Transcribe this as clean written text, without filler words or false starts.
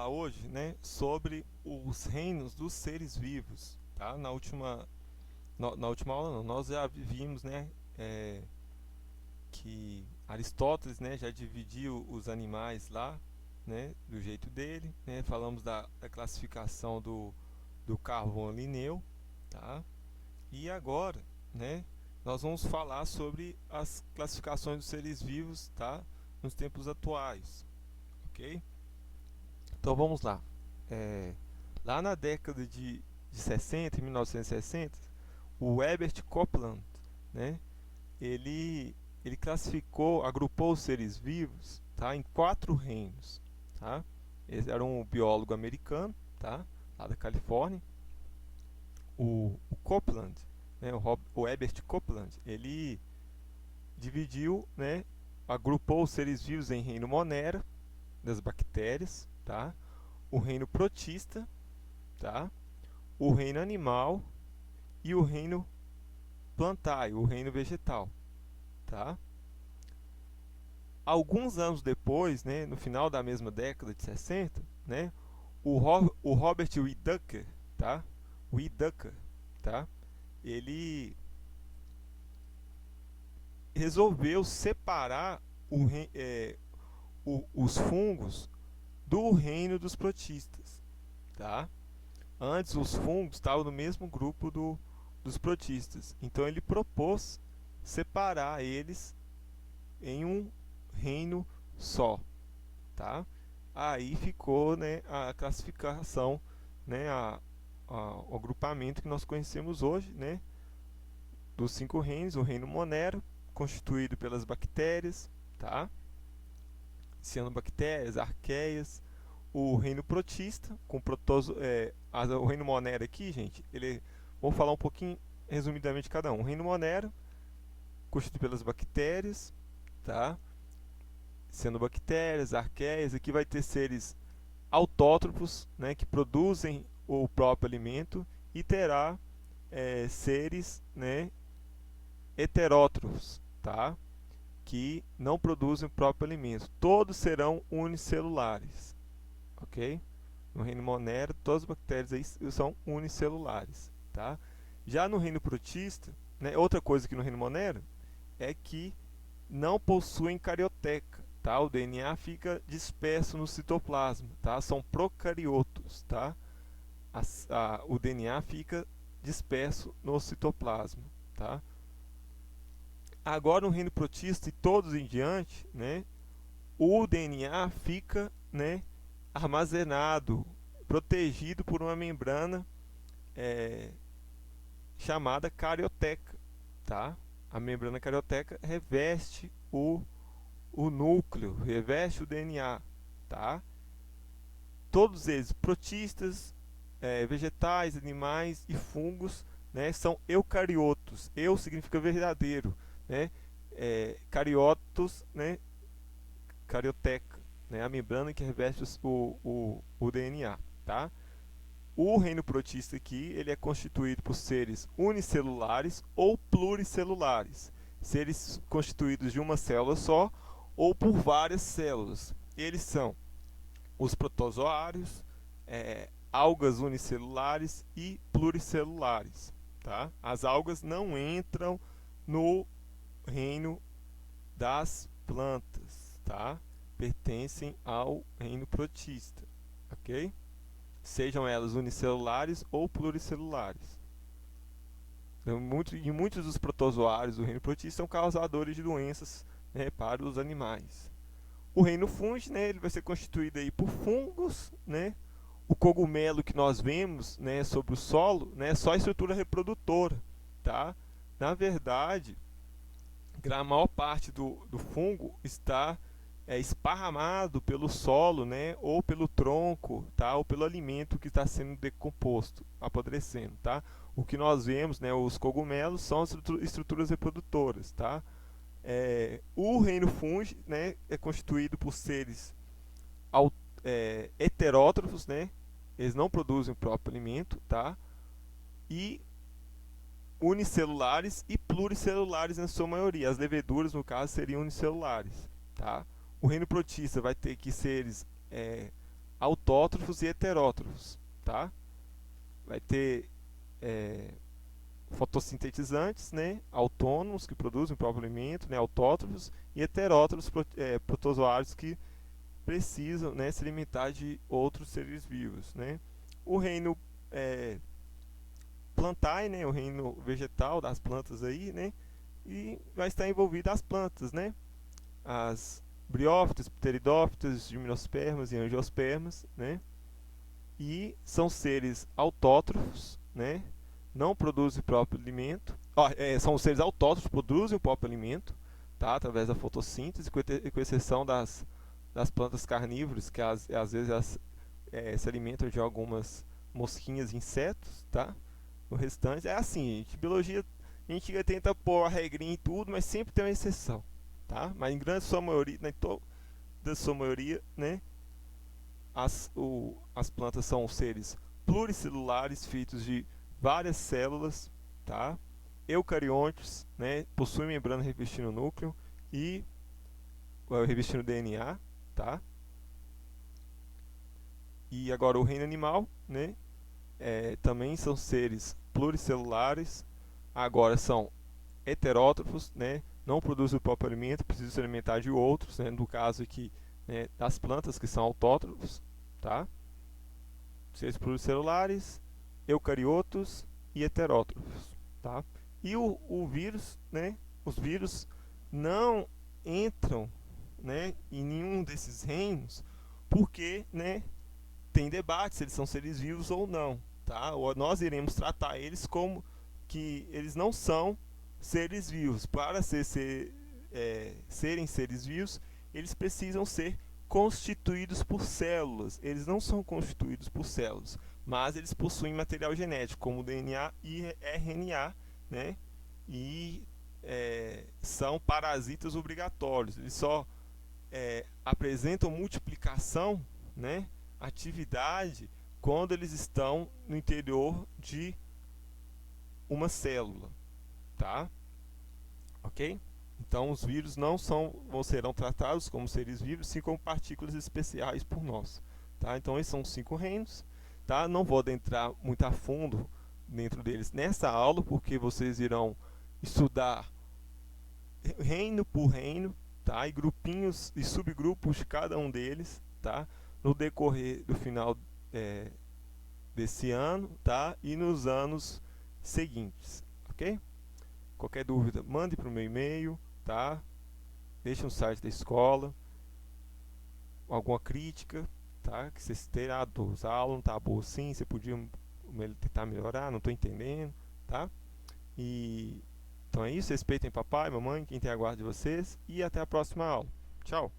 falar hoje, né, sobre os reinos dos seres vivos, tá? Na última aula não, nós já vimos, né, que Aristóteles, né, já dividiu os animais lá, né, do jeito dele, né? Falamos da classificação do carbono Linneu, tá? E agora, né, nós vamos falar sobre as classificações dos seres vivos, tá? Nos tempos atuais, ok? Então vamos lá. É, Lá na década de 60, em 1960, o Herbert Copeland, né, ele, ele classificou, agrupou os seres vivos, tá, em 4 reinos. Tá? Ele era um biólogo americano, tá, lá da Califórnia. O Copeland, né, o Herbert Copeland, ele dividiu, né, agrupou os seres vivos em reino Monera, das bactérias, tá? O reino protista, tá? O reino animal e o reino plantário, o reino vegetal, tá? Alguns anos depois, né, no final da mesma década de 60, né, o Robert Whittaker, tá? Whittaker, tá? Ele resolveu separar os fungos do reino dos protistas, tá? Antes os fungos estavam no mesmo grupo dos protistas. Então ele propôs separar eles em um reino só, tá? Aí ficou, né, a classificação, né, o agrupamento que nós conhecemos hoje, né, dos 5 reinos. O reino Monero, constituído pelas bactérias, tá? Cianobactérias, arqueias. O reino protista, com o reino Monero aqui, gente, vou falar um pouquinho resumidamente de cada um. O reino Monero, constituído pelas bactérias, tá? Cianobactérias, arqueias. Aqui vai ter seres autótrofos, né, que produzem o próprio alimento, e terá seres, né, heterótrofos, tá? Que não produzem o próprio alimento. Todos serão unicelulares, ok? No reino Monero, todas as bactérias aí são unicelulares, tá? Já no reino protista, né, outra coisa que no reino Monero é que não possuem carioteca, tá? O DNA fica disperso no citoplasma, tá? São procariotos, tá? O DNA fica disperso no citoplasma, tá? Agora no reino protista e todos em diante, né, o DNA fica, né, armazenado, protegido por uma membrana chamada carioteca, tá? A membrana carioteca reveste o núcleo, reveste o DNA, tá? Todos eles, protistas, vegetais, animais e fungos, né, são eucariotos. Eu significa verdadeiro, né? Cariotos, né? Carioteca, né? A membrana que reveste o DNA, tá? O reino protista aqui, ele é constituído por seres unicelulares ou pluricelulares, seres constituídos de uma célula só ou por várias células. Eles são os protozoários, algas unicelulares e pluricelulares, tá? As algas não entram no reino das plantas, tá? Pertencem ao reino protista, ok? Sejam elas unicelulares ou pluricelulares. Então, muitos dos protozoários do reino protista são causadores de doenças, né, para os animais. O reino fungi, né, ele vai ser constituído aí por fungos, né? O cogumelo que nós vemos, né, sobre o solo, né, é só a estrutura reprodutora, tá? Na verdade, a maior parte do fungo está esparramado pelo solo, né, ou pelo tronco, tá, ou pelo alimento que está sendo decomposto, apodrecendo, tá? O que nós vemos, né, os cogumelos são as estruturas reprodutoras, tá? O reino fungi, né, é constituído por seres heterótrofos, né? Eles não produzem o próprio alimento, tá? E unicelulares e pluricelulares na sua maioria. As leveduras, no caso, seriam unicelulares, tá? O reino protista vai ter que seres autótrofos e heterótrofos, tá? Vai ter fotossintetizantes, né, autônomos que produzem o próprio alimento, né, autótrofos, e heterótrofos, protozoários que precisam, né, se alimentar de outros seres vivos, né? O reino plantae, né, o reino vegetal das plantas aí, né, e vai estar envolvido as plantas, né, as briófitas, pteridófitas, gimnospermas e angiospermas, né, e são seres autótrofos, né, não produzem o próprio alimento, são os seres autótrofos, produzem o próprio alimento, tá, através da fotossíntese, com exceção das plantas carnívoras, que às vezes se alimentam de algumas mosquinhas e insetos, tá? O restante é assim, gente, biologia a gente tenta pôr a regrinha em tudo, mas sempre tem uma exceção, tá? Mas em grande sua maioria, da sua maioria, né, as plantas são seres pluricelulares feitos de várias células, tá? Eucariontes, né, possuem membrana revestindo o núcleo e revestindo o DNA, tá? E agora o reino animal, né, também são seres pluricelulares, agora são heterótrofos, né, não produzem o próprio alimento, precisam se alimentar de outros, né, no caso aqui, né, das plantas que são autótrofos, tá? Seres pluricelulares, eucariotos e heterótrofos, tá? E o vírus, né, os vírus não entram, né, em nenhum desses reinos, porque, né, tem debate se eles são seres vivos ou não, tá? Nós iremos tratar eles como que eles não são seres vivos. Para serem seres vivos, eles precisam ser constituídos por células. Eles não são constituídos por células, mas eles possuem material genético, como DNA e RNA, né? E são parasitas obrigatórios. Eles só apresentam multiplicação, né, atividade, quando eles estão no interior de uma célula, tá? Ok? Então os vírus não serão tratados como seres vivos, sim como partículas especiais por nós, tá? Então esses são os 5 reinos, tá? Não vou adentrar muito a fundo dentro deles nessa aula, porque vocês irão estudar reino por reino, tá? E grupinhos e subgrupos de cada um deles, tá? No decorrer do final desse ano, tá? E nos anos seguintes, ok? Qualquer dúvida, mande para o meu e-mail, tá? Deixe no site da escola, alguma crítica, tá? Que vocês terão, dos alunos, tá boa sim, você podia tentar melhorar, não estou entendendo, tá? E então é isso, respeitem papai, mamãe, quem tem a guarda de vocês, e até a próxima aula. Tchau!